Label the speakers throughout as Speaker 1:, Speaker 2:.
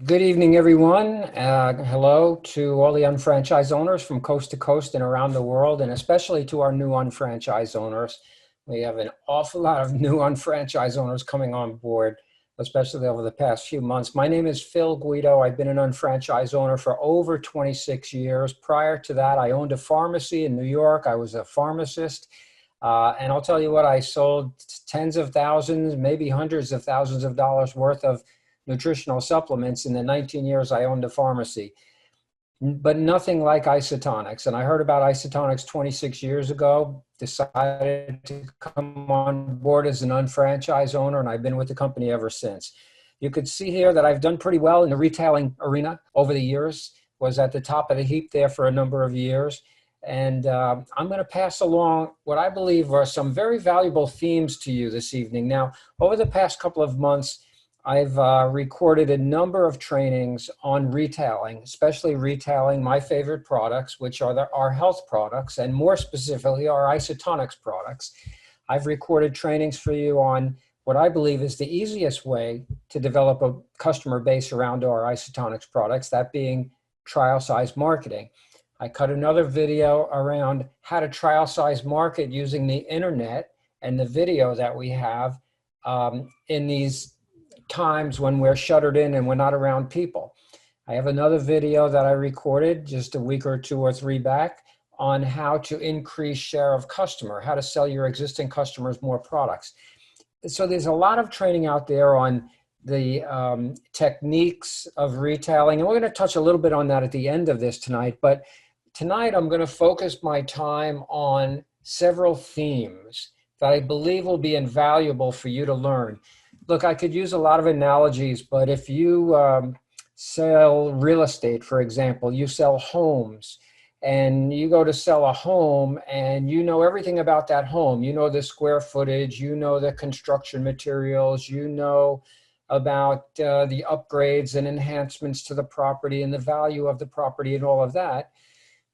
Speaker 1: Good evening, everyone. Hello to all the unfranchised owners from coast to coast and around the world, and especially to our new unfranchised owners. We have an awful lot of new unfranchised owners coming on board, especially over the past few months. My name is Phil Guido. I've been an unfranchised owner for over 26 years. Prior to that, I owned a pharmacy in New York. I was a pharmacist. And I'll tell you what, I sold tens of thousands, maybe hundreds of thousands of dollars worth of nutritional supplements in the 19 years I owned a pharmacy, but nothing like Isotonix. And I heard about Isotonix 26 years ago, decided to come on board as an unfranchised owner, and I've been with the company ever since. You could see here that I've done pretty well in the retailing arena over the years, was at the top of the heap there for a number of years. And I'm going to pass along what I believe are some very valuable themes to you this evening. Now, over the past couple of months, I've recorded a number of trainings on retailing, especially retailing my favorite products, which are our health products, and more specifically, our Isotonix products. I've recorded trainings for you on what I believe is the easiest way to develop a customer base around our Isotonix products, that being trial size marketing. I cut another video around how to trial size market using the internet and the video that we have in these times when we're shuttered in and we're not around people. I have another video that I recorded just a week or two or three back on how to increase share of customer, how to sell your existing customers more products. So there's a lot of training out there on the techniques of retailing, and we're going to touch a little bit on that at the end of this tonight. But tonight I'm going to focus my time on several themes that I believe will be invaluable for you to learn. Look, I could use a lot of analogies, but if you sell real estate, for example, you sell homes, and you go to sell a home and you know everything about that home. You know the square footage, you know the construction materials, you know about the upgrades and enhancements to the property and the value of the property and all of that.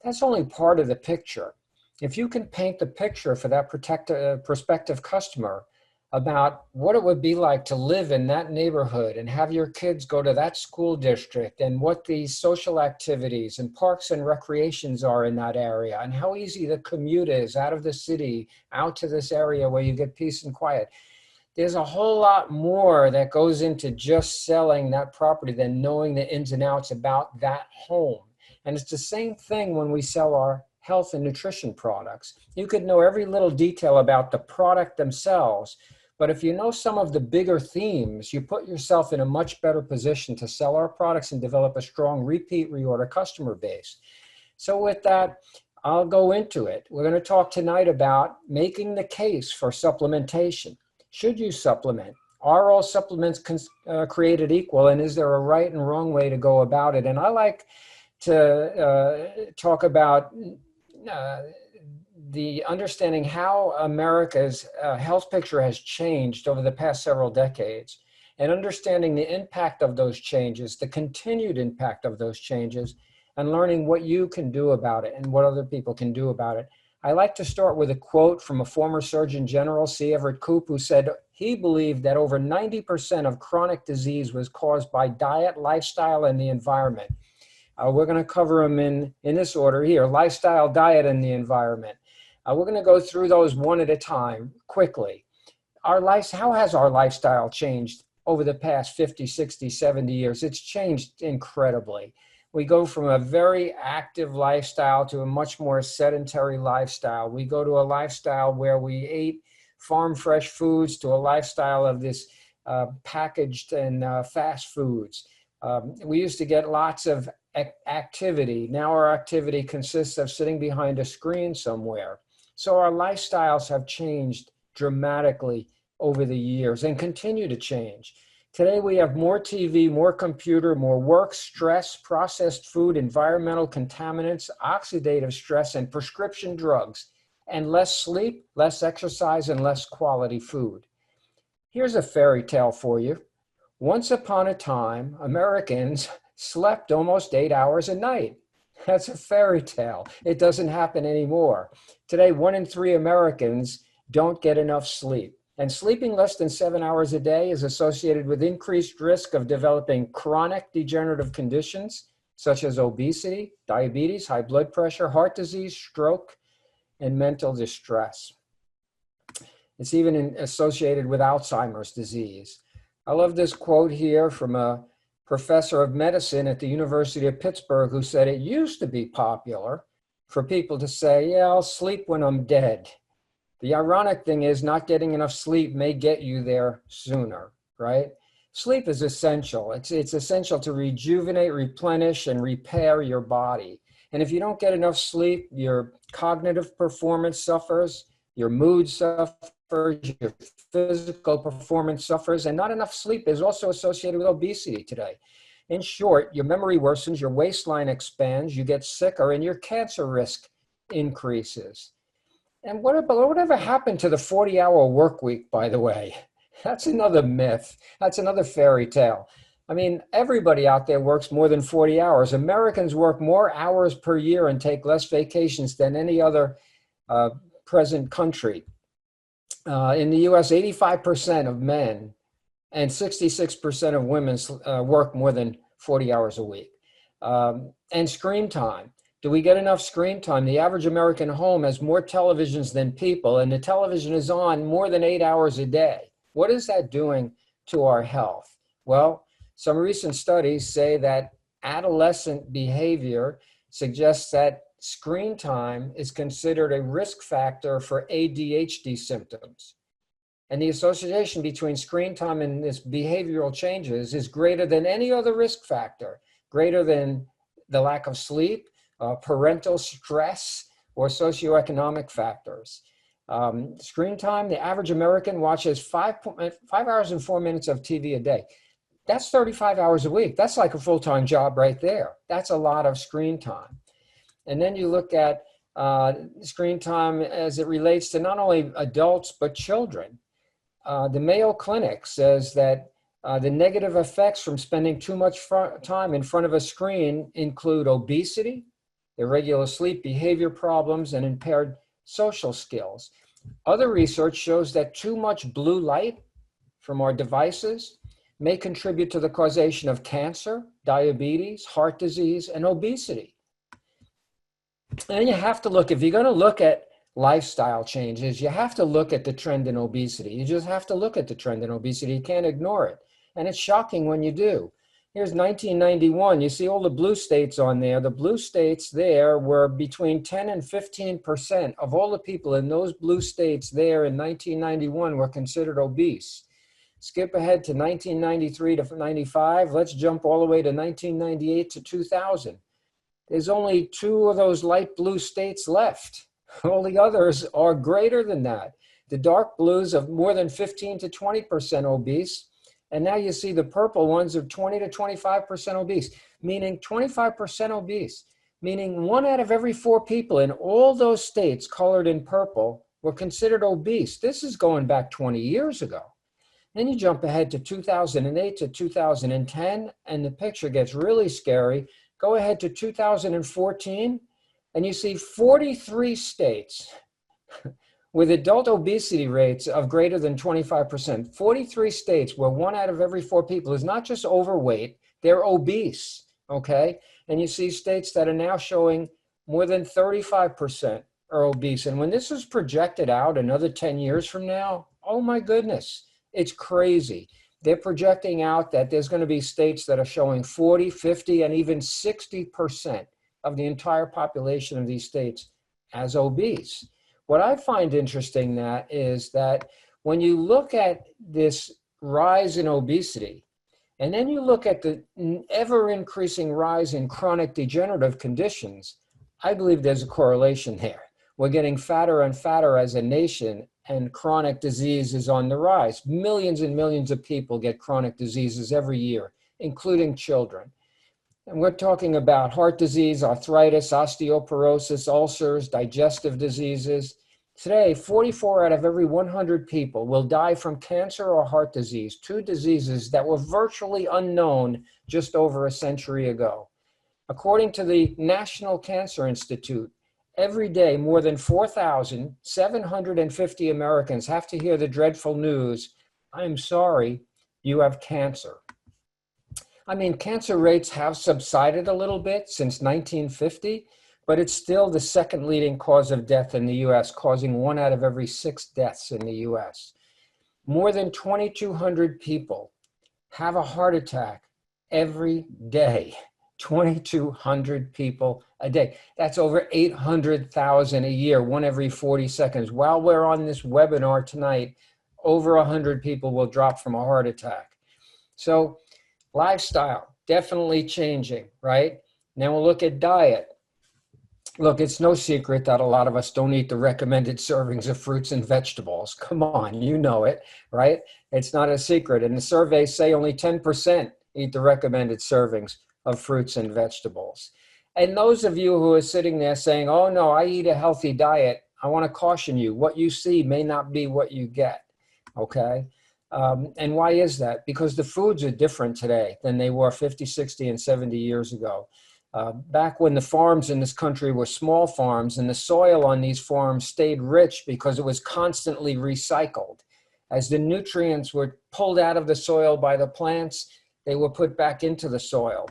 Speaker 1: That's only part of the picture. If you can paint the picture for that prospective customer about what it would be like to live in that neighborhood and have your kids go to that school district, and what the social activities and parks and recreations are in that area, and how easy the commute is out of the city, out to this area where you get peace and quiet. There's a whole lot more that goes into just selling that property than knowing the ins and outs about that home. And it's the same thing when we sell our health and nutrition products. You could know every little detail about the product themselves, but if you know some of the bigger themes, you put yourself in a much better position to sell our products and develop a strong repeat reorder customer base. So with that, I'll go into it. We're going to talk tonight about making the case for supplementation. Should you supplement? Are all supplements created equal? And is there a right and wrong way to go about it? And I like to talk about the understanding how America's health picture has changed over the past several decades, and understanding the impact of those changes, the continued impact of those changes, and learning what you can do about it and what other people can do about it. I like to start with a quote from a former Surgeon General, C. Everett Koop, who said he believed that over 90% of chronic disease was caused by diet, lifestyle, and the environment. We're going to cover them in this order here: lifestyle, diet, and the environment. We're going to go through those one at a time quickly. How has our lifestyle changed over the past 50, 60, 70 years? It's changed incredibly. We go from a very active lifestyle to a much more sedentary lifestyle. We go to a lifestyle where we ate farm fresh foods to a lifestyle of this packaged and fast foods. We used to get lots of activity. Now our activity consists of sitting behind a screen somewhere. So our lifestyles have changed dramatically over the years and continue to change. Today we have more TV, more computer, more work, stress, processed food, environmental contaminants, oxidative stress, and prescription drugs, and less sleep, less exercise, and less quality food. Here's a fairy tale for you. Once upon a time, Americans slept almost 8 hours a night. That's a fairy tale. It doesn't happen anymore. Today, 1 in 3 Americans don't get enough sleep. And sleeping less than 7 hours a day is associated with increased risk of developing chronic degenerative conditions, such as obesity, diabetes, high blood pressure, heart disease, stroke, and mental distress. It's even associated with Alzheimer's disease. I love this quote here from a professor of medicine at the University of Pittsburgh who said it used to be popular for people to say, yeah, I'll sleep when I'm dead. The ironic thing is not getting enough sleep may get you there sooner, right? Sleep is essential. It's essential to rejuvenate, replenish, and repair your body. And if you don't get enough sleep, your cognitive performance suffers, your mood suffers, your physical performance suffers, and not enough sleep is also associated with obesity today. In short, your memory worsens, your waistline expands, you get sicker, and your cancer risk increases. And whatever happened to the 40-hour work week, by the way? That's another myth. That's another fairy tale. I mean, everybody out there works more than 40 hours. Americans work more hours per year and take less vacations than any other present country. In the US, 85% of men and 66% of women work more than 40 hours a week. And screen time. Do we get enough screen time? The average American home has more televisions than people, and the television is on more than 8 hours a day. What is that doing to our health? Well, some recent studies say that adolescent behavior suggests that screen time is considered a risk factor for ADHD symptoms. And the association between screen time and this behavioral changes is greater than any other risk factor, greater than the lack of sleep, parental stress, or socioeconomic factors. Screen time, the average American watches 5 hours and 4 minutes of TV a day. That's 35 hours a week. That's like a full-time job right there. That's a lot of screen time. And then you look at screen time as it relates to not only adults, but children. The Mayo Clinic says that the negative effects from spending too much time in front of a screen include obesity, irregular sleep, behavior problems, and impaired social skills. Other research shows that too much blue light from our devices may contribute to the causation of cancer, diabetes, heart disease, and obesity. And you have to look, if you're going to look at lifestyle changes, you have to look at the trend in obesity. You just have to look at the trend in obesity. You can't ignore it. And it's shocking when you do. Here's 1991. You see all the blue states on there. The blue states there were between 10 and 15% of all the people in those blue states there in 1991 were considered obese. Skip ahead to 1993 to 95. Let's jump all the way to 1998 to 2000. There's only 2 of those light blue states left. All the others are greater than that. The dark blues of more than 15 to 20% obese. And now you see the purple ones of 20 to 25% obese, meaning 25% obese, meaning 1 out of every 4 people in all those states colored in purple were considered obese. This is going back 20 years ago. Then you jump ahead to 2008 to 2010, and the picture gets really scary. Go ahead to 2014, and you see 43 states with adult obesity rates of greater than 25%. 43 states where 1 out of every 4 people is not just overweight, they're obese, okay? And you see states that are now showing more than 35% are obese. And when this is projected out another 10 years from now, oh my goodness, it's crazy. They're projecting out that there's going to be states that are showing 40, 50, and even 60% of the entire population of these states as obese. What I find interesting is that when you look at this rise in obesity, and then you look at the ever-increasing rise in chronic degenerative conditions, I believe there's a correlation there. We're getting fatter and fatter as a nation, and chronic disease is on the rise. Millions and millions of people get chronic diseases every year, including children. And we're talking about heart disease, arthritis, osteoporosis, ulcers, digestive diseases. Today, 44 out of every 100 people will die from cancer or heart disease, 2 diseases that were virtually unknown just over a century ago. According to the National Cancer Institute, Every day, more than 4,750 Americans have to hear the dreadful news, I'm sorry, you have cancer. I mean, cancer rates have subsided a little bit since 1950, but it's still the second leading cause of death in the US, causing 1 out of every 6 deaths in the US. More than 2,200 people have a heart attack every day. 2,200 people a day. That's over 800,000 a year, 1 every 40 seconds. While we're on this webinar tonight, over 100 people will drop from a heart attack. So lifestyle, definitely changing, right? Now we'll look at diet. Look, it's no secret that a lot of us don't eat the recommended servings of fruits and vegetables. Come on, you know it, right? It's not a secret. And the surveys say only 10% eat the recommended servings of fruits and vegetables. And those of you who are sitting there saying, oh no, I eat a healthy diet, I want to caution you, what you see may not be what you get, okay? And why is that? Because the foods are different today than they were 50, 60, and 70 years ago. Back when the farms in this country were small farms and the soil on these farms stayed rich because it was constantly recycled. As the nutrients were pulled out of the soil by the plants, they were put back into the soil.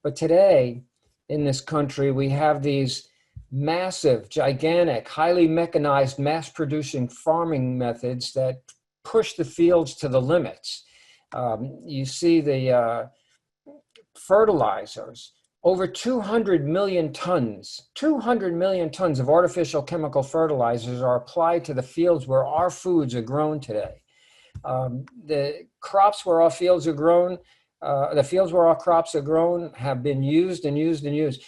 Speaker 1: But today in this country, we have these massive, gigantic, highly mechanized, mass-producing farming methods that push the fields to the limits. You see the fertilizers. Over 200 million tons of artificial chemical fertilizers are applied to the fields where our foods are grown today. The crops where our fields are grown, the fields where our crops are grown have been used and used and used.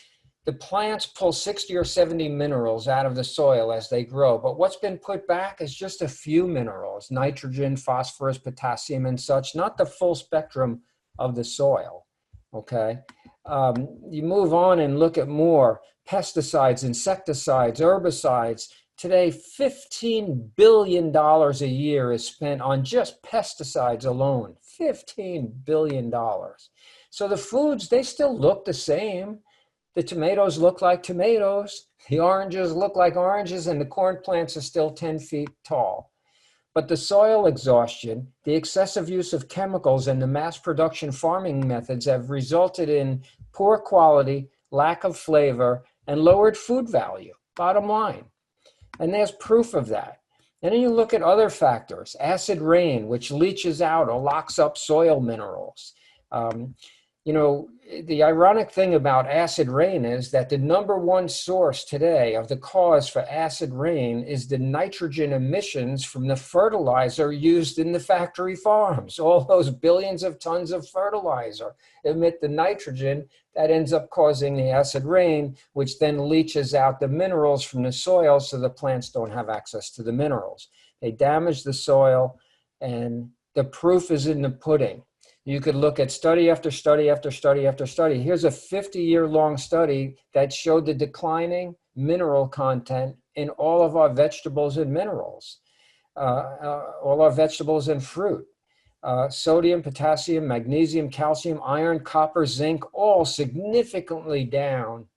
Speaker 1: The plants pull 60 or 70 minerals out of the soil as they grow, but what's been put back is just a few minerals, nitrogen, phosphorus, potassium, and such, not the full spectrum of the soil, okay? You move on and look at more pesticides, insecticides, herbicides. Today, $15 billion a year is spent on just pesticides alone. $15 billion. So the foods, they still look the same. The tomatoes look like tomatoes. The oranges look like oranges, and the corn plants are still 10 feet tall. But the soil exhaustion, the excessive use of chemicals, and the mass production farming methods have resulted in poor quality, lack of flavor, and lowered food value, bottom line. And there's proof of that. And then you look at other factors, acid rain, which leaches out or locks up soil minerals. You know, the ironic thing about acid rain is that the #1 source today of the cause for acid rain is the nitrogen emissions from the fertilizer used in the factory farms. All those billions of tons of fertilizer emit the nitrogen that ends up causing the acid rain, which then leaches out the minerals from the soil so the plants don't have access to the minerals. They damage the soil, and the proof is in the pudding. You could look at study after study after study after study. Here's a 50-year-long study that showed the declining mineral content in all of our vegetables and minerals, all our vegetables and fruit. Sodium, potassium, magnesium, calcium, iron, copper, zinc, all significantly down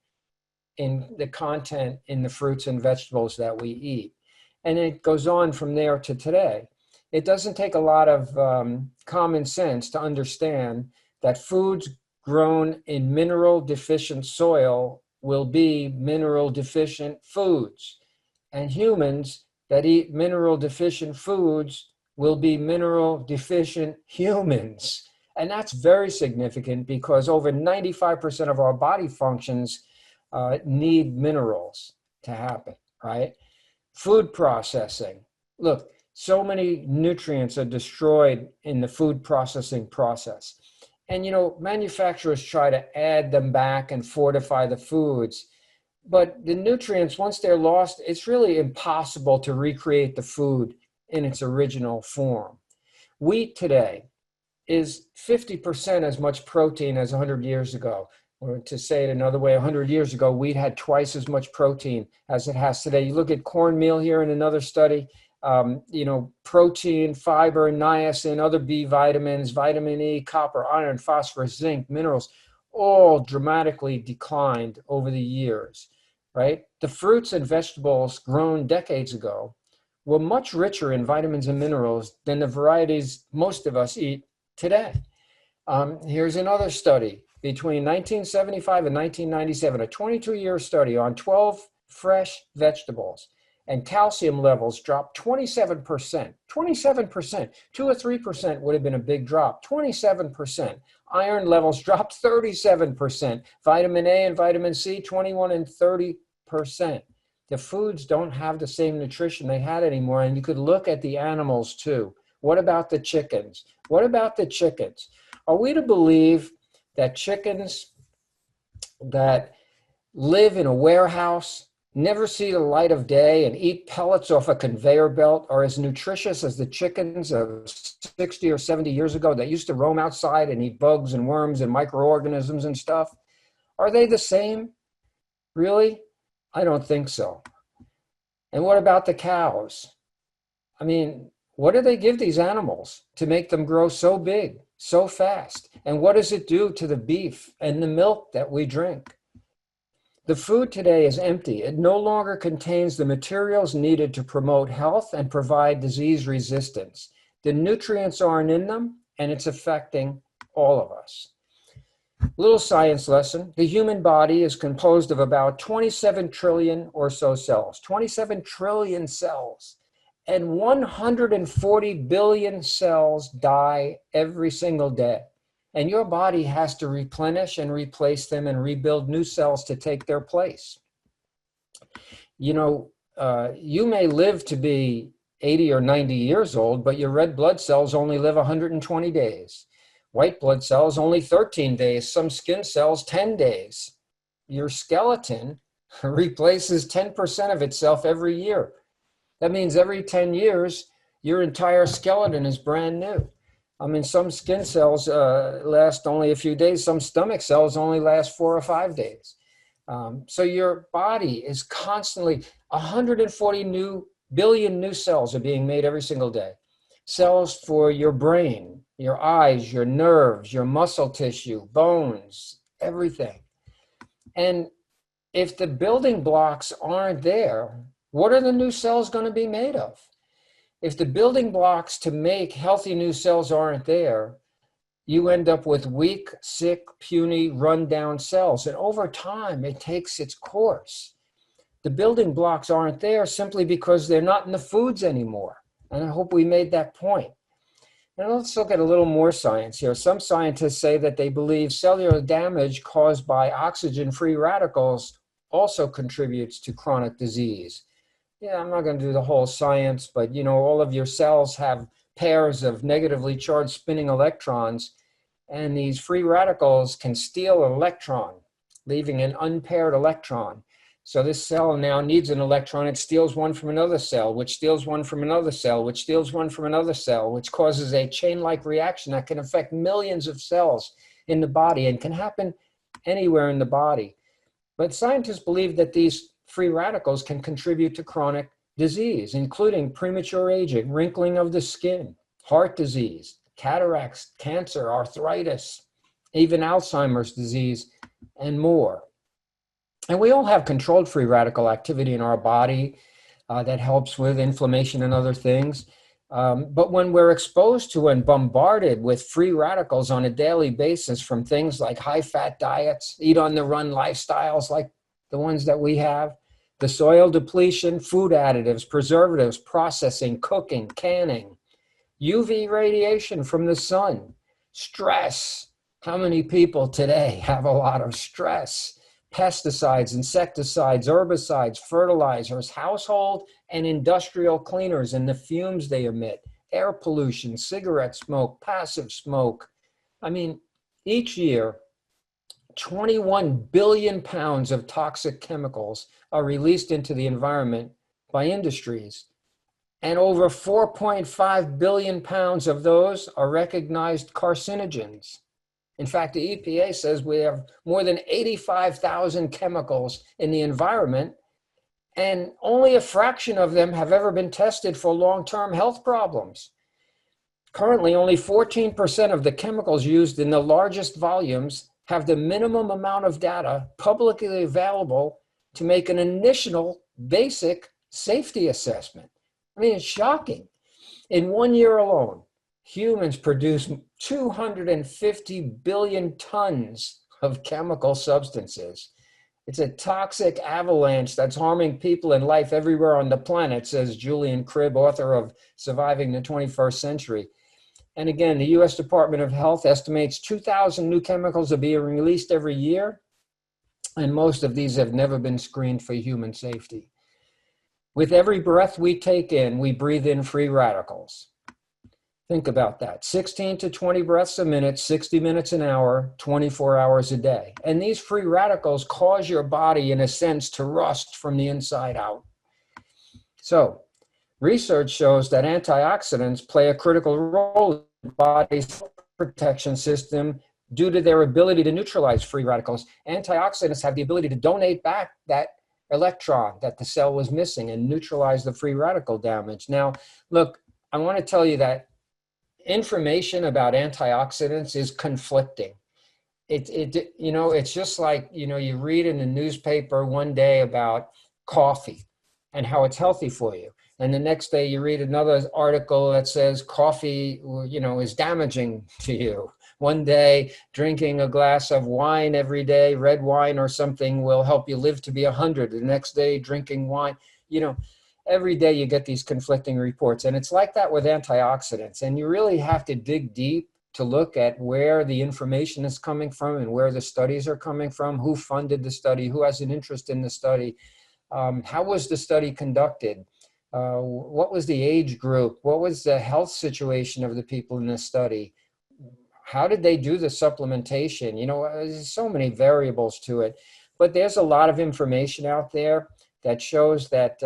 Speaker 1: in the content in the fruits and vegetables that we eat. And it goes on from there to today. It doesn't take a lot of common sense to understand that foods grown in mineral deficient soil will be mineral deficient foods, and humans that eat mineral deficient foods will be mineral deficient humans. And that's very significant because over 95% of our body functions need minerals to happen, right? Food processing. Look, so many nutrients are destroyed in the food processing process. And, you know, manufacturers try to add them back and fortify the foods. But the nutrients, once they're lost, it's really impossible to recreate the food in its original form. Wheat today is 50% as much protein as 100 years ago. Or to say it another way, 100 years ago, wheat had twice as much protein as it has today. You look at cornmeal here in another study, you know, protein, fiber, niacin, other B vitamins, vitamin E, copper, iron, phosphorus, zinc, minerals, all dramatically declined over the years. right? The fruits and vegetables grown decades ago were much richer in vitamins and minerals than the varieties most of us eat today. Here's another study. Between 1975 and 1997, a 22-year study on 12 fresh vegetables, and calcium levels dropped 27%. 27%. 2 or 3% would have been a big drop. 27%. Iron levels dropped 37%. Vitamin A and vitamin C, 21 and 30%. The foods don't have the same nutrition they had anymore. And you could look at the animals too. What about the chickens? What about the chickens? Are we to believe that chickens that live in a warehouse, never see the light of day, and eat pellets off a conveyor belt are as nutritious as the chickens of 60 or 70 years ago that used to roam outside and eat bugs and worms and microorganisms and stuff? Are they the same? Really? I don't think so. And what about the cows? I mean, what do they give these animals to make them grow so big, so fast? And what does it do to the beef and the milk that we drink? The food today is empty. It no longer contains the materials needed to promote health and provide disease resistance. The nutrients aren't in them, and it's affecting all of us. Little science lesson. The human body is composed of about 27 trillion or so cells, 27 trillion cells, and 140 billion cells die every single day. And your body has to replenish and replace them and rebuild new cells to take their place. You know, you may live to be 80 or 90 years old, but your red blood cells only live 120 days. White blood cells only 13 days. Some skin cells 10 days. Your skeleton replaces 10% of itself every year. That means every 10 years, your entire skeleton is brand new. I mean, some skin cells last only a few days. Some stomach cells only last 4 or 5 days. So your body is constantly, 140 billion new cells are being made every single day. Cells for your brain, your eyes, your nerves, your muscle tissue, bones, everything. And if the building blocks aren't there, what are the new cells going to be made of? If the building blocks to make healthy new cells aren't there, you end up with weak, sick, puny, run-down cells. And over time, it takes its course. The building blocks aren't there simply because they're not in the foods anymore. And I hope we made that point. And let's look at a little more science here. Some scientists say that they believe cellular damage caused by oxygen-free radicals also contributes to chronic disease. Yeah, I'm not going to do the whole science, but you know, all of your cells have pairs of negatively charged spinning electrons, and these free radicals can steal an electron, leaving an unpaired electron. So this cell now needs an electron. It steals one from another cell, which steals one from another cell, which steals one from another cell, which causes a chain-like reaction that can affect millions of cells in the body and can happen anywhere in the body. But scientists believe that these free radicals can contribute to chronic disease, including premature aging, wrinkling of the skin, heart disease, cataracts, cancer, arthritis, even Alzheimer's disease, and more. And we all have controlled free radical activity in our body that helps with inflammation and other things. But when we're exposed to and bombarded with free radicals on a daily basis from things like high-fat diets, eat-on-the-run lifestyles like the ones that we have, the soil depletion, food additives, preservatives, processing, cooking, canning, UV radiation from the sun, stress. How many people today have a lot of stress? Pesticides, insecticides, herbicides, fertilizers, household and industrial cleaners and the fumes they emit, air pollution, cigarette smoke, passive smoke. I mean, each year, 21 billion pounds of toxic chemicals are released into the environment by industries. And over 4.5 billion pounds of those are recognized carcinogens. In fact, the EPA says we have more than 85,000 chemicals in the environment, and only a fraction of them have ever been tested for long-term health problems. Currently, only 14% of the chemicals used in the largest volumes have the minimum amount of data publicly available to make an initial basic safety assessment. I mean, it's shocking. In 1 year alone, humans produce 250 billion tons of chemical substances. It's a toxic avalanche that's harming people and life everywhere on the planet, says Julian Cribb, author of Surviving the 21st Century. And again, the US Department of Health estimates 2,000 new chemicals are being released every year, and most of these have never been screened for human safety. With every breath we take in, we breathe in free radicals. Think about that. 16 to 20 breaths a minute, 60 minutes an hour, 24 hours a day. And these free radicals cause your body, in a sense, to rust from the inside out. So, research shows that antioxidants play a critical role in the body's protection system due to their ability to neutralize free radicals. Antioxidants have the ability to donate back that electron that the cell was missing and neutralize the free radical damage. Now, look, I want to tell you that information about antioxidants is conflicting. It's just like, you read in the newspaper one day about coffee and how it's healthy for you. And the next day you read another article that says coffee, is damaging to you. One day drinking a glass of wine every day, red wine or something, will help you live to be 100. The next day drinking wine, every day you get these conflicting reports. And it's like that with antioxidants. And you really have to dig deep to look at where the information is coming from and where the studies are coming from, who funded the study, who has an interest in the study, how was the study conducted, what was the age group, what was the health situation of the people in the study, how did they do the supplementation? There's so many variables to it. But there's a lot of information out there that shows that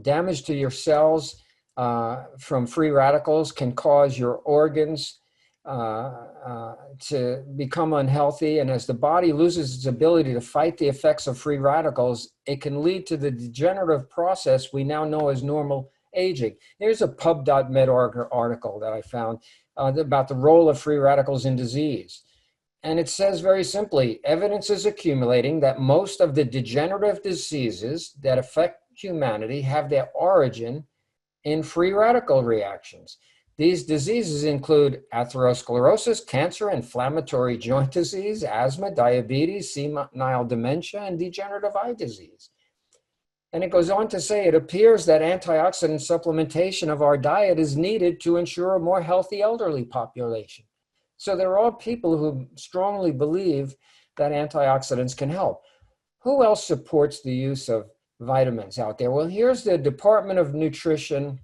Speaker 1: damage to your cells from free radicals can cause your organs to become unhealthy. And as the body loses its ability to fight the effects of free radicals, it can lead to the degenerative process we now know as normal aging. Here's a pub.med article that I found about the role of free radicals in disease. And it says very simply, evidence is accumulating that most of the degenerative diseases that affect humanity have their origin in free radical reactions. These diseases include atherosclerosis, cancer, inflammatory joint disease, asthma, diabetes, senile dementia, and degenerative eye disease. And it goes on to say, it appears that antioxidant supplementation of our diet is needed to ensure a more healthy elderly population. So there are all people who strongly believe that antioxidants can help. Who else supports the use of vitamins out there? Well, here's the Department of Nutrition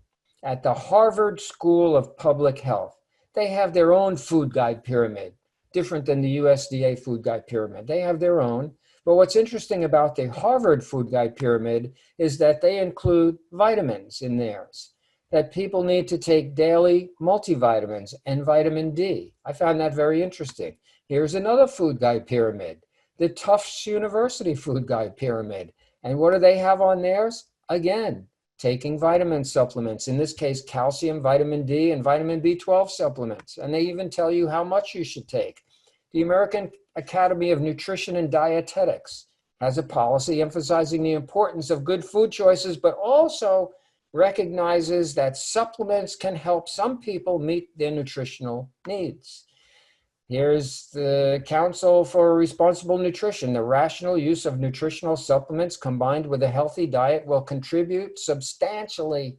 Speaker 1: at the Harvard School of Public Health. They have their own food guide pyramid, different than the USDA food guide pyramid. They have their own. But what's interesting about the Harvard food guide pyramid is that they include vitamins in theirs, that people need to take daily multivitamins and vitamin D. I found that very interesting. Here's another food guide pyramid, the Tufts University food guide pyramid. And what do they have on theirs? Again, taking vitamin supplements, in this case, calcium, vitamin D, and vitamin B12 supplements. And they even tell you how much you should take. The American Academy of Nutrition and Dietetics has a policy emphasizing the importance of good food choices, but also recognizes that supplements can help some people meet their nutritional needs. Here's the Council for Responsible Nutrition. The rational use of nutritional supplements combined with a healthy diet will contribute substantially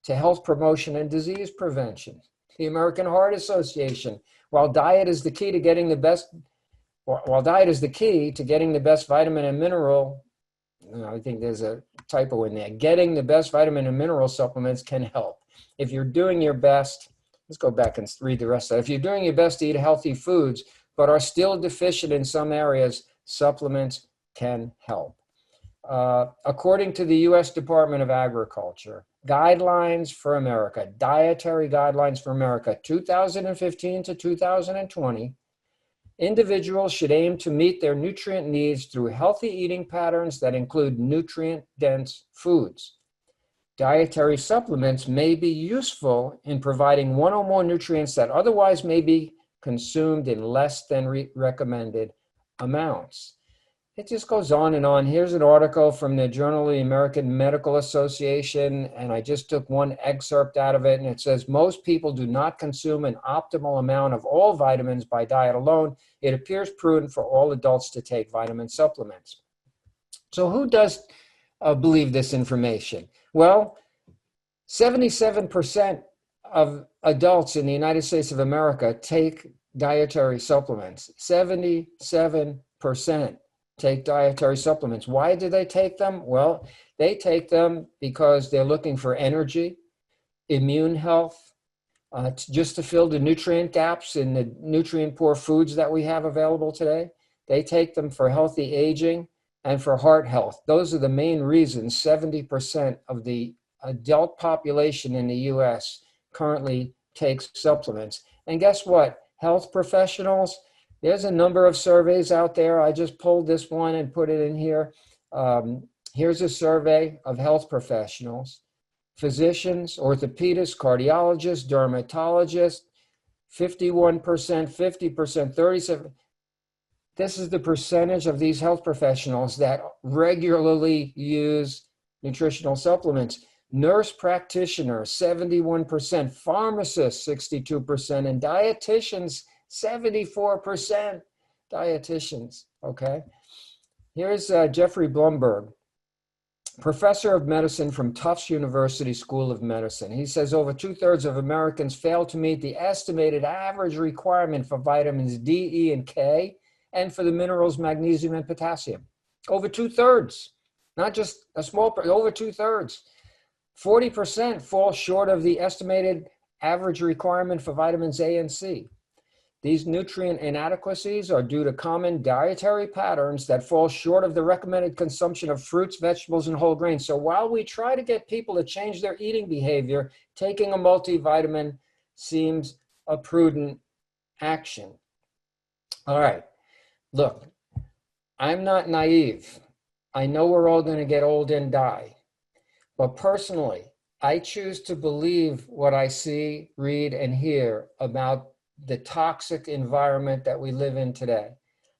Speaker 1: to health promotion and disease prevention. The American Heart Association, while diet is the key to getting the best vitamin and mineral, I think there's a typo in there. Getting the best vitamin and mineral supplements can help. If you're doing your best, let's go back and read the rest of it. If you're doing your best to eat healthy foods, but are still deficient in some areas, supplements can help. According to the U.S. Department of Agriculture, Guidelines for America, Dietary Guidelines for America, 2015 to 2020, individuals should aim to meet their nutrient needs through healthy eating patterns that include nutrient-dense foods. Dietary supplements may be useful in providing one or more nutrients that otherwise may be consumed in less than recommended amounts. It just goes on and on. Here's an article from the Journal of the American Medical Association, and I just took one excerpt out of it, and it says, most people do not consume an optimal amount of all vitamins by diet alone. It appears prudent for all adults to take vitamin supplements. So who does believe this information? Well, 77% of adults in the United States of America take dietary supplements. 77% take dietary supplements. Why do they take them? Well, they take them because they're looking for energy, immune health, just to fill the nutrient gaps in the nutrient poor foods that we have available today. They take them for healthy aging and for heart health. Those are the main reasons 70% of the adult population in the US currently takes supplements. And guess what? Health professionals, there's a number of surveys out there. I just pulled this one and put it in here. Here's a survey of health professionals, physicians, orthopedists, cardiologists, dermatologists, 51%, 50%, 37%. This is the percentage of these health professionals that regularly use nutritional supplements. Nurse practitioners, 71%, pharmacists, 62%, and dietitians, 74%. Dietitians, okay? Here's Jeffrey Blumberg, professor of medicine from Tufts University School of Medicine. He says over 2/3 of Americans fail to meet the estimated average requirement for vitamins D, E, and K, and for the minerals magnesium and potassium. Over 2/3, not just a small, over 2/3. 40% fall short of the estimated average requirement for vitamins A and C. These nutrient inadequacies are due to common dietary patterns that fall short of the recommended consumption of fruits, vegetables, and whole grains. So while we try to get people to change their eating behavior, taking a multivitamin seems a prudent action. All right, look, I'm not naive. I know we're all going to get old and die. But personally, I choose to believe what I see, read, and hear about the toxic environment that we live in today.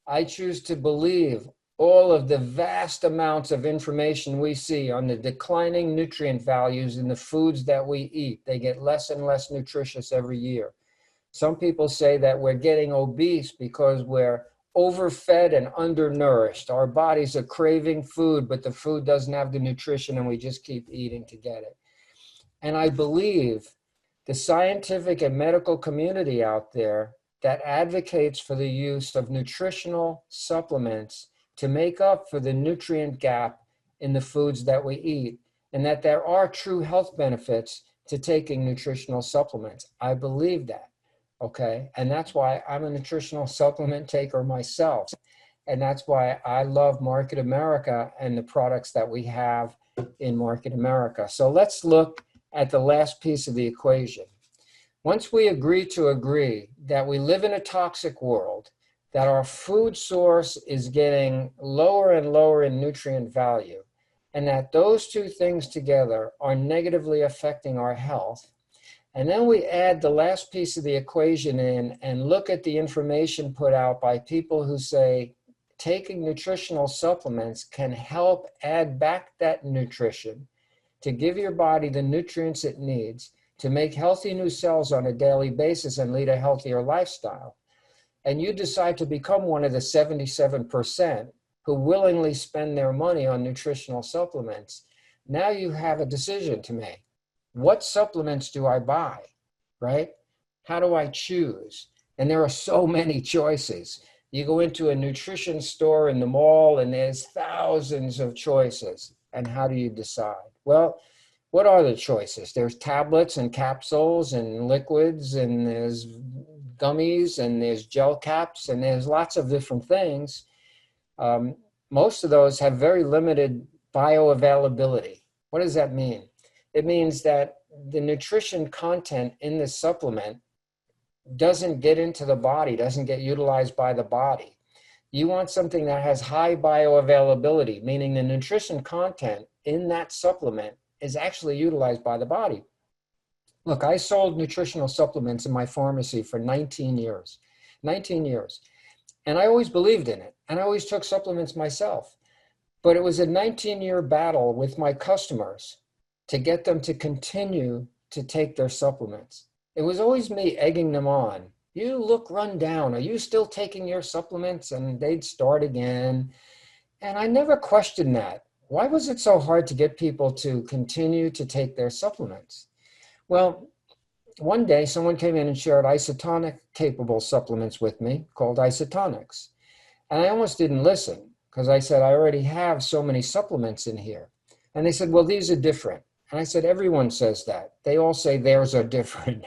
Speaker 1: I choose to believe all of the vast amounts of information we see on the declining nutrient values in the foods that we eat. They get less and less nutritious every year. Some people say that we're getting obese because we're overfed and undernourished. Our bodies are craving food, but the food doesn't have the nutrition and we just keep eating to get it. And I believe the scientific and medical community out there that advocates for the use of nutritional supplements to make up for the nutrient gap in the foods that we eat, and that there are true health benefits to taking nutritional supplements. I believe that. Okay, and that's why I'm a nutritional supplement taker myself. And that's why I love Market America and the products that we have in Market America. So let's look at the last piece of the equation. Once we agree that we live in a toxic world, that our food source is getting lower and lower in nutrient value, and that those two things together are negatively affecting our health, and then we add the last piece of the equation in and look at the information put out by people who say taking nutritional supplements can help add back that nutrition to give your body the nutrients it needs to make healthy new cells on a daily basis and lead a healthier lifestyle. And you decide to become one of the 77% who willingly spend their money on nutritional supplements. Now you have a decision to make. What supplements do I buy, right? How do I choose? And there are so many choices. You go into a nutrition store in the mall and there's thousands of choices. And how do you decide? Well, what are the choices? There's tablets and capsules and liquids, and there's gummies, and there's gel caps, and there's lots of different things. Most of those have very limited bioavailability. What does that mean? It means that the nutrition content in the supplement doesn't get into the body, doesn't get utilized by the body. You want something that has high bioavailability, meaning the nutrition content in that supplement is actually utilized by the body. Look, I sold nutritional supplements in my pharmacy for 19 years. 19 years. And I always believed in it. and I always took supplements myself. But it was a 19-year battle with my customers to get them to continue to take their supplements. It was always me egging them on. You look run down. Are you still taking your supplements? And they'd start again. And I never questioned that. Why was it so hard to get people to continue to take their supplements? Well, one day someone came in and shared isotonic capable supplements with me called Isotonix. And I almost didn't listen because I said, I already have so many supplements in here. And they said, well, these are different. And I said, everyone says that. They all say theirs are different,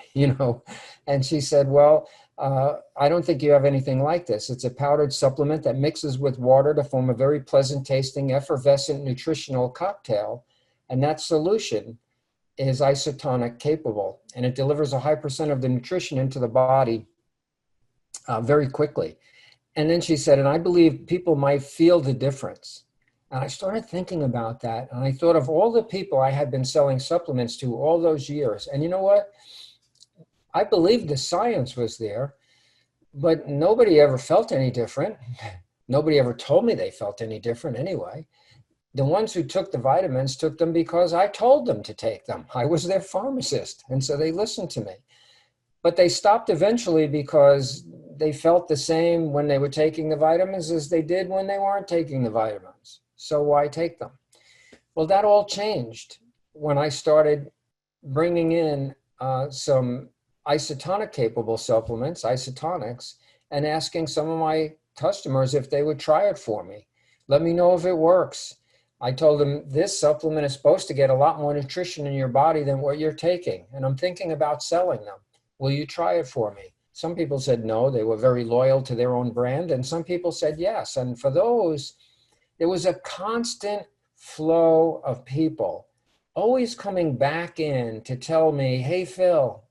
Speaker 1: And she said, well, I don't think you have anything like this. It's a powdered supplement that mixes with water to form a very pleasant tasting, effervescent nutritional cocktail. And that solution is isotonic capable. And it delivers a high percent of the nutrition into the body very quickly. And then she said, and I believe people might feel the difference. And I started thinking about that. And I thought of all the people I had been selling supplements to all those years. And you know what? I believed the science was there, but nobody ever felt any different. Nobody ever told me they felt any different anyway. The ones who took the vitamins took them because I told them to take them. I was their pharmacist. And so they listened to me. But they stopped eventually because they felt the same when they were taking the vitamins as they did when they weren't taking the vitamins. So why take them? Well, that all changed when I started bringing in some isotonic capable supplements, Isotonix, and asking some of my customers if they would try it for me. Let me know if it works. I told them this supplement is supposed to get a lot more nutrition in your body than what you're taking, and I'm thinking about selling them. Will you try it for me? Some people said no, they were very loyal to their own brand, and some people said yes. And for those, there was a constant flow of people always coming back in to tell me, hey, Phil,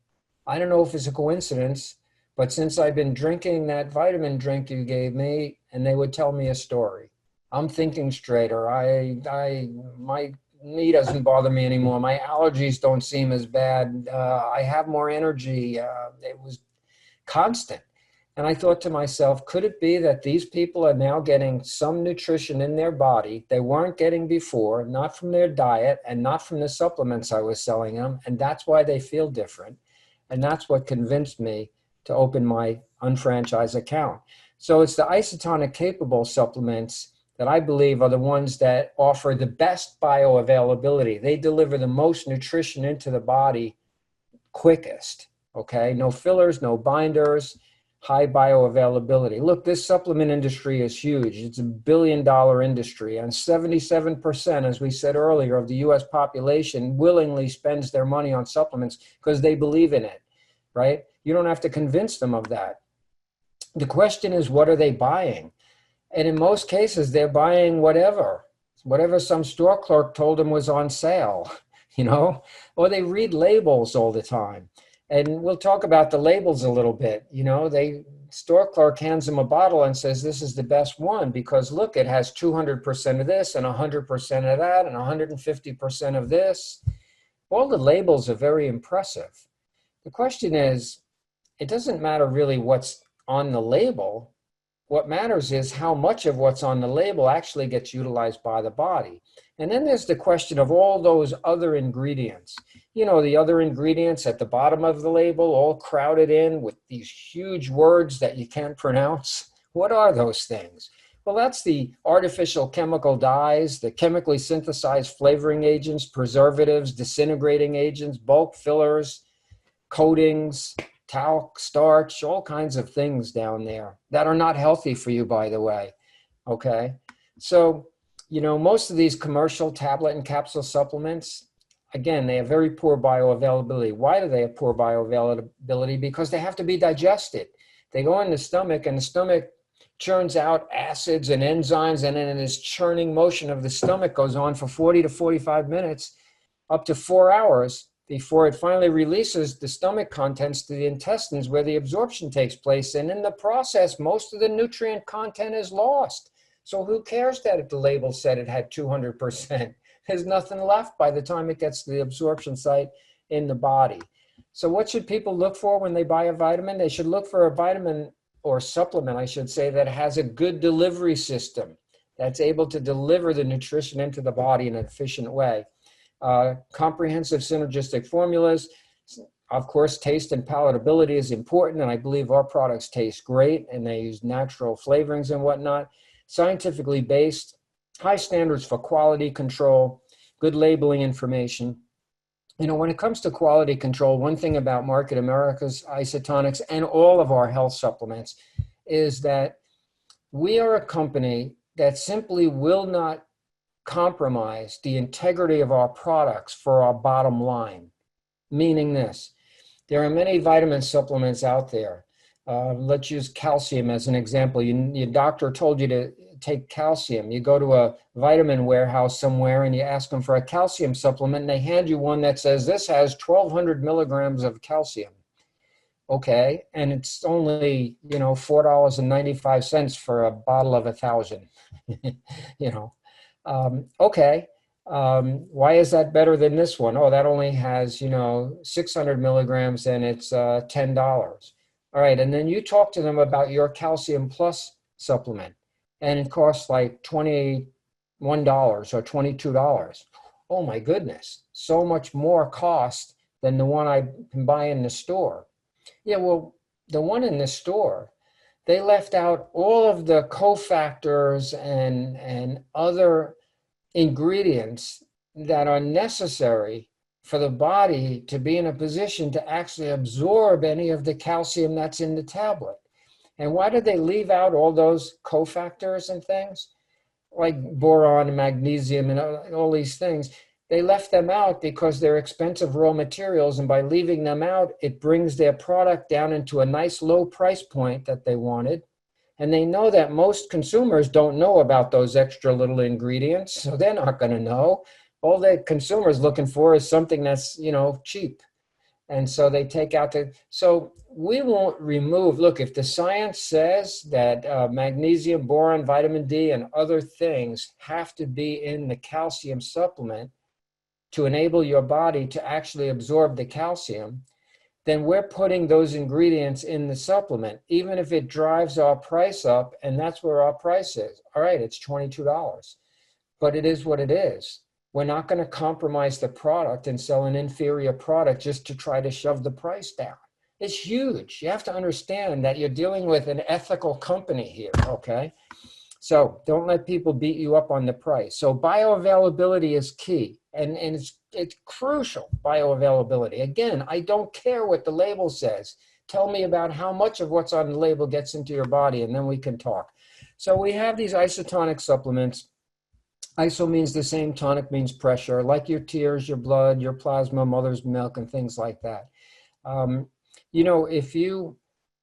Speaker 1: I don't know if it's a coincidence, but since I've been drinking that vitamin drink you gave me, and they would tell me a story. I'm thinking straighter. My knee doesn't bother me anymore. My allergies don't seem as bad. I have more energy. It was constant. And I thought to myself, could it be that these people are now getting some nutrition in their body they weren't getting before, not from their diet and not from the supplements I was selling them, and that's why they feel different. And that's what convinced me to open my UnFranchise account. So it's the isotonic capable supplements that I believe are the ones that offer the best bioavailability. They deliver the most nutrition into the body quickest, okay? No fillers, no binders, high bioavailability. Look, this supplement industry is huge. It's $1 billion industry, and 77%, as we said earlier, of the US population willingly spends their money on supplements because they believe in it, right? You don't have to convince them of that. The question is, what are they buying? And in most cases, they're buying whatever some store clerk told them was on sale, or they read labels all the time. And we'll talk about the labels a little bit. Store clerk hands them a bottle and says, this is the best one because look, it has 200% of this and 100% of that and 150% of this. All the labels are very impressive. The question is, it doesn't matter really what's on the label. What matters is how much of what's on the label actually gets utilized by the body. And then there's the question of all those other ingredients. The other ingredients at the bottom of the label, all crowded in with these huge words that you can't pronounce. What are those things? Well, that's the artificial chemical dyes, the chemically synthesized flavoring agents, preservatives, disintegrating agents, bulk fillers, coatings, talc, starch, all kinds of things down there that are not healthy for you, by the way. Okay. So, most of these commercial tablet and capsule supplements, again, they have very poor bioavailability. Why do they have poor bioavailability? Because they have to be digested. They go in the stomach and the stomach churns out acids and enzymes, and then this churning motion of the stomach goes on for 40 to 45 minutes, up to 4 hours, before it finally releases the stomach contents to the intestines where the absorption takes place. And in the process, most of the nutrient content is lost. So who cares that the label said it had 200%? There's nothing left by the time it gets to the absorption site in the body. So what should people look for when they buy a vitamin? They should look for a vitamin or supplement, I should say, that has a good delivery system that's able to deliver the nutrition into the body in an efficient way. Comprehensive synergistic formulas. Of course, taste and palatability is important, and I believe our products taste great, and they use natural flavorings and whatnot. Scientifically based, high standards for quality control, good labeling information. You know, when it comes to quality control, one thing about Market America's Isotonix and all of our health supplements is that we are a company that simply will not compromise the integrity of our products for our bottom line. Meaning this, there are many vitamin supplements out there. Let's use calcium as an example. Your doctor told you to take calcium. You go to a vitamin warehouse somewhere and you ask them for a calcium supplement, and they hand you one that says this has 1,200 milligrams of calcium. Okay, and it's only, you know, $4.95 for a bottle of 1,000. You know, okay. Why is that better than this one? Oh, that only has, you know, 600 milligrams and it's $10. All right, and then you talk to them about your Calcium Plus supplement, and it costs like $21 or $22. Oh my goodness, so much more cost than the one I can buy in the store. Yeah, well, the one in the store, they left out all of the cofactors and other ingredients that are necessary for the body to be in a position to actually absorb any of the calcium that's in the tablet. And why did they leave out all those cofactors and things like boron and magnesium and all these things? They left them out because they're expensive raw materials, and by leaving them out, it brings their product down into a nice low price point that they wanted. And they know that most consumers don't know about those extra little ingredients, so they're not going to know. All the consumer's looking for is something that's, you know, cheap. And so they take out the, so we won't remove, look, if the science says that magnesium, boron, vitamin D, and other things have to be in the calcium supplement to enable your body to actually absorb the calcium, then we're putting those ingredients in the supplement, even if it drives our price up, and that's where our price is. All right, it's $22, but it is what it is. We're not going to compromise the product and sell an inferior product just to try to shove the price down. It's huge. You have to understand that you're dealing with an ethical company here, okay? So don't let people beat you up on the price. So bioavailability is key, and it's crucial, bioavailability. Again, I don't care what the label says. Tell me about how much of what's on the label gets into your body, and then we can talk. So we have these isotonic supplements. Iso means the same, tonic means pressure, like your tears, your blood, your plasma, mother's milk, and things like that. You know, if you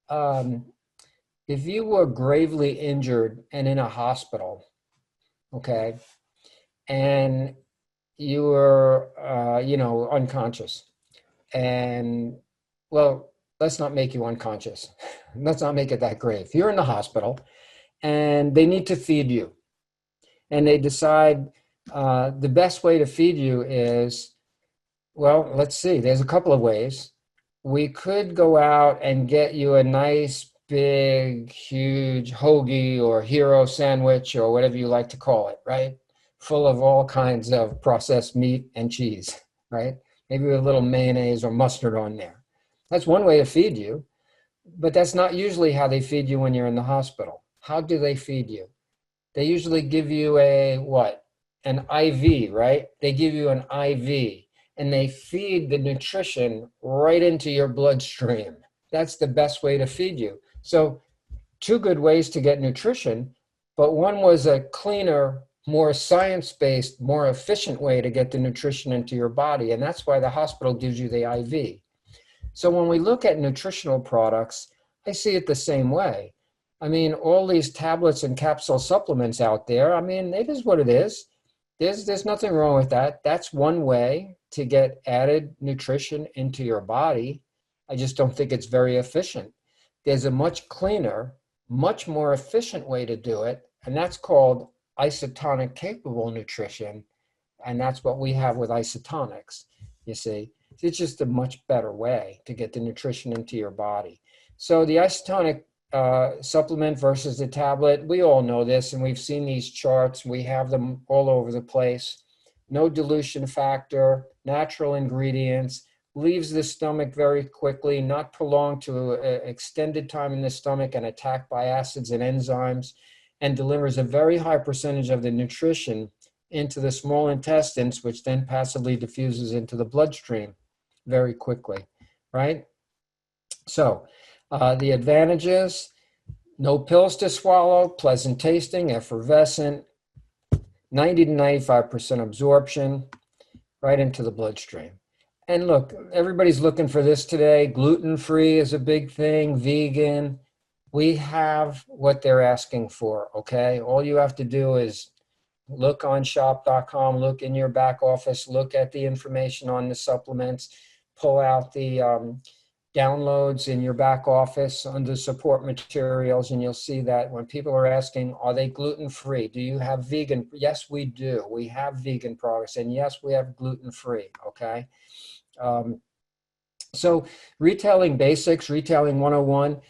Speaker 1: were gravely injured and in a hospital, okay, and you were, you know, unconscious, and, well, let's not make you unconscious. Let's not make it that grave. You're in the hospital, and they need to feed you. And they decide the best way to feed you is, well, let's see, there's a couple of ways. We could go out and get you a nice, big, huge hoagie or hero sandwich or whatever you like to call it, right? Full of all kinds of processed meat and cheese, right? Maybe with a little mayonnaise or mustard on there. That's one way to feed you, but that's not usually how they feed you when you're in the hospital. How do they feed you? They usually give you a, what? An IV, right? They give you an IV, and they feed the nutrition right into your bloodstream. That's the best way to feed you. So two good ways to get nutrition, but one was a cleaner, more science-based, more efficient way to get the nutrition into your body, and that's why the hospital gives you the IV. So when we look at nutritional products, I see it the same way. I mean, all these tablets and capsule supplements out there, I mean, it is what it is. There's nothing wrong with that. That's one way to get added nutrition into your body. I just don't think it's very efficient. There's a much cleaner, much more efficient way to do it, and that's called isotonic capable nutrition, and that's what we have with Isotonix, you see. It's just a much better way to get the nutrition into your body. So the isotonic supplement versus the tablet. We all know this, and we've seen these charts. We have them all over the place. No dilution factor, natural ingredients, leaves the stomach very quickly, not prolonged to an extended time in the stomach and attacked by acids and enzymes, and delivers a very high percentage of the nutrition into the small intestines, which then passively diffuses into the bloodstream very quickly, right? So the advantages: no pills to swallow, pleasant tasting, effervescent, 90 to 95% absorption right into the bloodstream. And look, everybody's looking for this today. Gluten-free is a big thing, vegan. We have what they're asking for, okay? All you have to do is look on shop.com, look in your back office, look at the information on the supplements, pull out the downloads in your back office under support materials, and you'll see that when people are asking, are they gluten-free? Do you have vegan? Yes, we do. We have vegan products, and yes, we have gluten-free, okay? So retailing basics, retailing 101,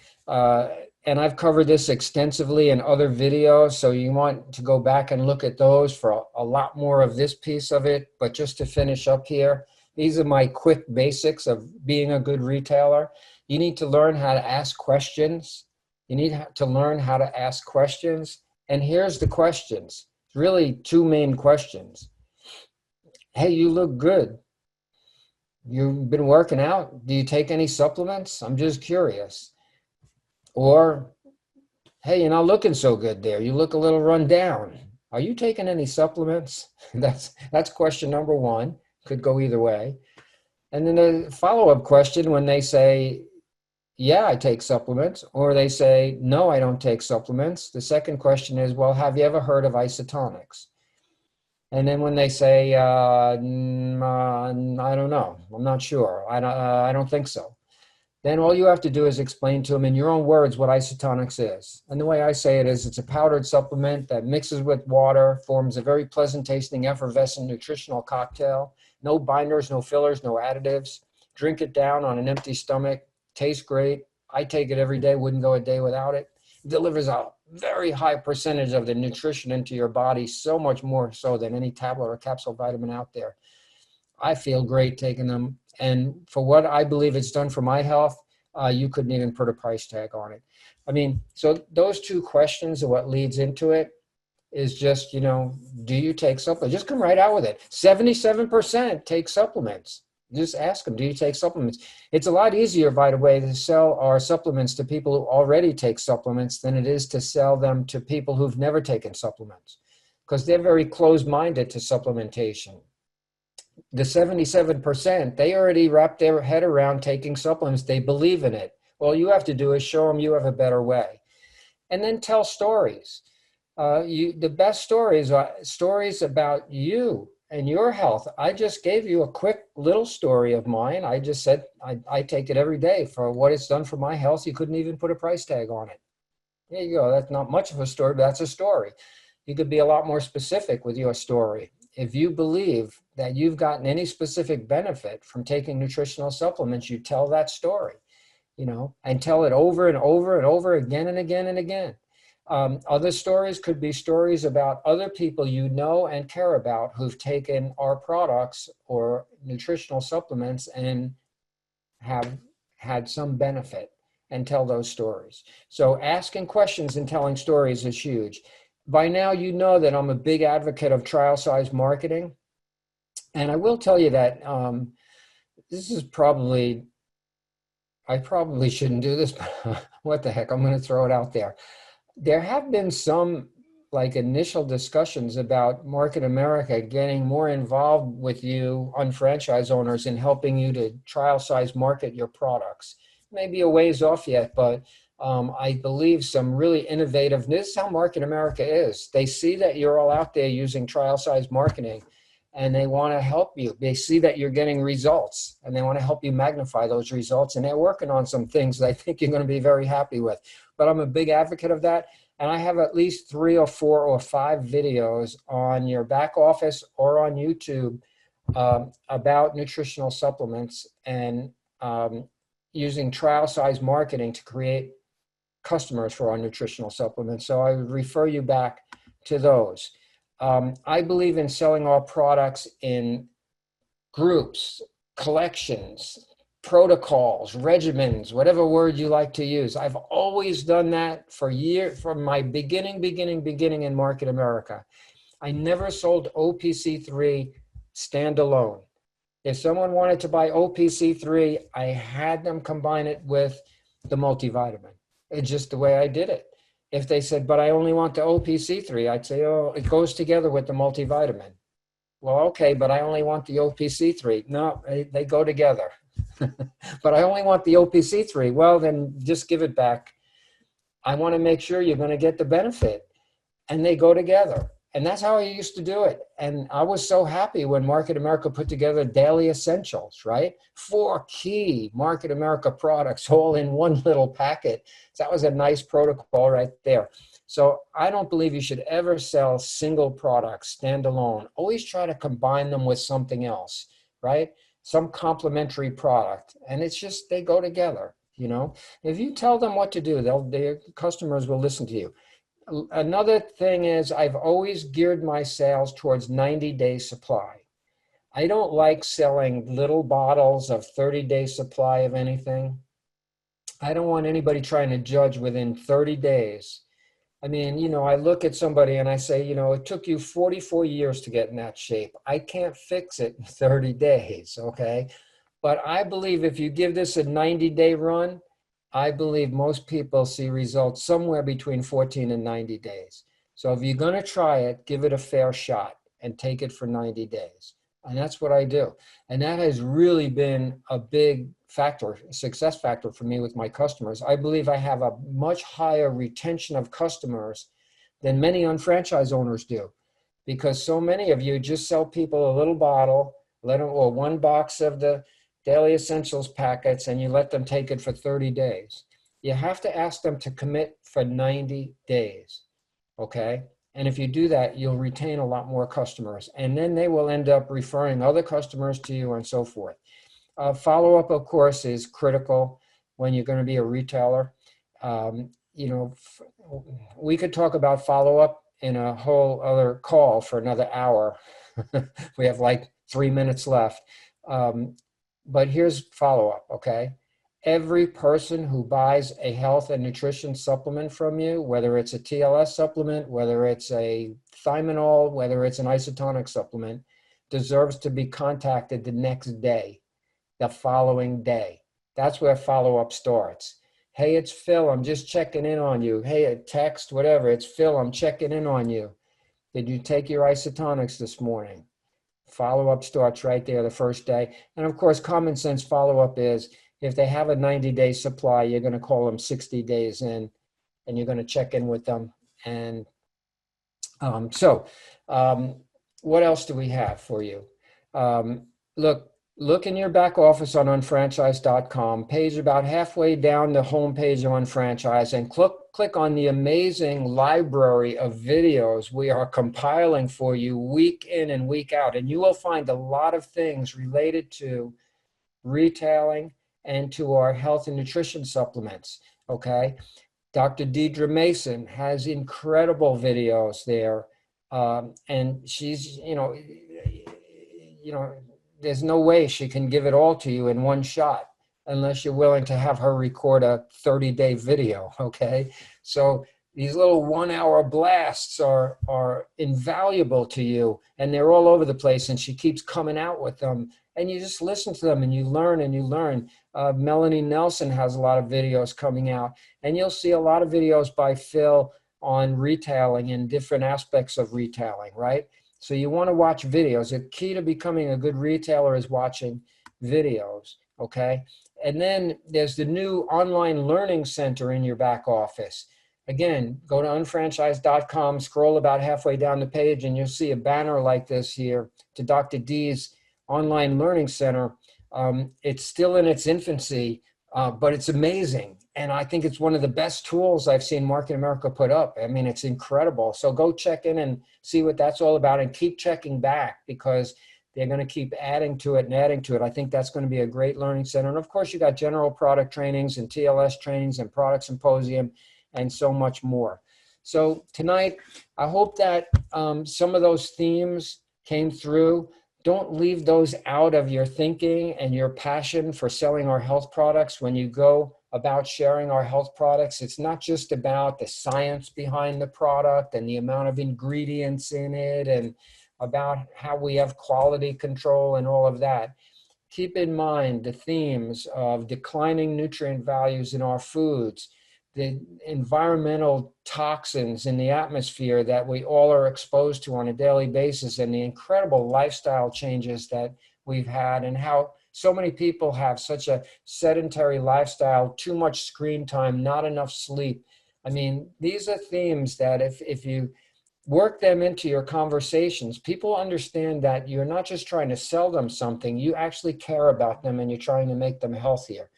Speaker 1: and I've covered this extensively in other videos, so you want to go back and look at those for a lot more of this piece of it. But just to finish up here, these are my quick basics of being a good retailer. You need to learn how to ask questions. You need to learn how to ask questions. And here's the questions. Really two main questions. Hey, you look good. You've been working out. Do you take any supplements? I'm just curious. Or, hey, you're not looking so good there. You look a little run down. Are you taking any supplements? That's question number one. Could go either way. And then a follow-up question when they say, yeah, I take supplements, or they say, no, I don't take supplements. The second question is, well, have you ever heard of Isotonix? And then when they say, I don't know, I'm not sure, I don't think so, then all you have to do is explain to them in your own words what Isotonix is. And the way I say it is, it's a powdered supplement that mixes with water, forms a very pleasant tasting, effervescent nutritional cocktail. No binders, no fillers, no additives. Drink it down on an empty stomach. Tastes great. I take it every day, wouldn't go a day without it. Delivers a very high percentage of the nutrition into your body, so much more so than any tablet or capsule vitamin out there. I feel great taking them. And for what I believe it's done for my health, you couldn't even put a price tag on it. I mean, so those two questions are what leads into it, is just, do you take supplements? Just come right out with it. 77% take supplements. Just ask them, do you take supplements? It's a lot easier, by the way, to sell our supplements to people who already take supplements than it is to sell them to people who've never taken supplements, because they're very closed-minded to supplementation. The 77%, they already wrap their head around taking supplements. They believe in it. All you have to do is show them you have a better way. And then tell stories. The best stories are stories about you and your health. I just gave you a quick little story of mine. I just said I take it every day for what it's done for my health. You couldn't even put a price tag on it. There you go. That's not much of a story, but that's a story. You could be a lot more specific with your story. If you believe that you've gotten any specific benefit from taking nutritional supplements, you tell that story, and tell it over and over and over again and again and again. Other stories could be stories about other people you know and care about who've taken our products or nutritional supplements and have had some benefit, and tell those stories. So asking questions and telling stories is huge. By now, you know that I'm a big advocate of trial size marketing. And I will tell you that this is I probably shouldn't do this, but what the heck, I'm going to throw it out there. There have been some initial discussions about Market America getting more involved with you UnFranchise owners in helping you to trial size market your products. Maybe a ways off yet, but I believe some really innovative, this is how Market America is. They see that you're all out there using trial size marketing, and they want to help you. They see that you're getting results, and they want to help you magnify those results. And they're working on some things that I think you're going to be very happy with. But I'm a big advocate of that. And I have at least 3 or 4 or 5 videos on your back office or on YouTube about nutritional supplements and using trial size marketing to create customers for our nutritional supplements. So I would refer you back to those. I believe in selling our products in groups, collections, protocols, regimens, whatever word you like to use. I've always done that for years, from my beginning in Market America. I never sold OPC3 standalone. If someone wanted to buy OPC3, I had them combine it with the multivitamin. It's just the way I did it. If they said, but I only want the OPC3, I'd say, oh, it goes together with the multivitamin. Well, okay, but I only want the OPC3. No, they go together. But I only want the OPC3. Well, then just give it back. I want to make sure you're going to get the benefit. And they go together. And that's how I used to do it. And I was so happy when Market America put together Daily Essentials, right? 4 key Market America products all in one little packet. So that was a nice protocol right there. So I don't believe you should ever sell single products standalone. Always try to combine them with something else, right? Some complementary product. And it's just, they go together, you know? If you tell them what to do, their customers will listen to you. Another thing is I've always geared my sales towards 90-day supply. I don't like selling little bottles of 30-day supply of anything. I don't want anybody trying to judge within 30 days. I mean, you know, I look at somebody and I say, you know, it took you 44 years to get in that shape. I can't fix it in 30 days, okay? But I believe if you give this a 90-day run, I believe most people see results somewhere between 14 and 90 days. So if you're going to try it, give it a fair shot and take it for 90 days. And that's what I do. And that has really been a big factor, success factor for me with my customers. I believe I have a much higher retention of customers than many unfranchise owners do, because so many of you just sell people a little bottle, or one box of the Daily Essentials packets, and you let them take it for 30 days. You have to ask them to commit for 90 days, okay? And if you do that, you'll retain a lot more customers, and then they will end up referring other customers to you and so forth. Follow-up, of course, is critical when you're going to be a retailer. You know, we could talk about follow-up in a whole other call for another hour. We have like 3 minutes left. But here's follow-up, okay? Every person who buys a health and nutrition supplement from you, whether it's a TLS supplement, whether it's a Thimonol, whether it's an Isotonix supplement, deserves to be contacted the next day, the following day. That's where follow-up starts. Hey, it's Phil, I'm just checking in on you. Hey, a text, whatever, it's Phil, I'm checking in on you. Did you take your Isotonix this morning? Follow-up starts right there the first day. And of course, common sense follow-up is if they have a 90-day supply, you're going to call them 60 days in and you're going to check in with them. And what else do we have for you? Look in your back office on unfranchise.com, page about halfway down the homepage of Unfranchise, and click on the amazing library of videos we are compiling for you week in and week out. And you will find a lot of things related to retailing and to our health and nutrition supplements, okay? Dr. Deidre Mason has incredible videos there. And she's, you know, there's no way she can give it all to you in one shot unless you're willing to have her record a 30-day video, okay? So these little 1-hour blasts are invaluable to you, and they're all over the place, and she keeps coming out with them, and you just listen to them, and you learn and you learn. Melanie Nelson has a lot of videos coming out, and you'll see a lot of videos by Phil on retailing and different aspects of retailing, right? So you want to watch videos. The key to becoming a good retailer is watching videos, okay? And then there's the new online learning center in your back office. Again, go to unfranchise.com, scroll about halfway down the page, and you'll see a banner like this here to Dr. D's online learning center. It's still in its infancy, but it's amazing. And I think it's one of the best tools I've seen Market America put up. I mean, it's incredible. So go check in and see what that's all about, and keep checking back, because they're going to keep adding to it and adding to it. I think that's going to be a great learning center. And of course, you got general product trainings and TLS trainings and product symposium and so much more. So tonight, I hope that some of those themes came through. Don't leave those out of your thinking and your passion for selling our health products when you go about sharing our health products. It's not just about the science behind the product and the amount of ingredients in it and about how we have quality control and all of that. Keep in mind the themes of declining nutrient values in our foods, the environmental toxins in the atmosphere that we all are exposed to on a daily basis, and the incredible lifestyle changes that we've had, and how so many people have such a sedentary lifestyle, too much screen time, not enough sleep. I mean, these are themes that if you work them into your conversations, people understand that you're not just trying to sell them something, you actually care about them and you're trying to make them healthier.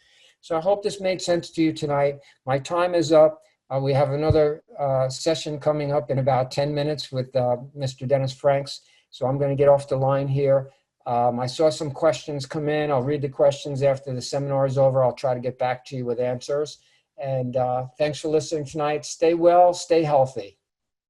Speaker 1: So I hope this made sense to you tonight. My time is up. We have another session coming up in about 10 minutes with Mr. Dennis Franks. So I'm going to get off the line here. I saw some questions come in. I'll read the questions after the seminar is over. I'll try to get back to you with answers. And thanks for listening tonight. Stay well, stay healthy.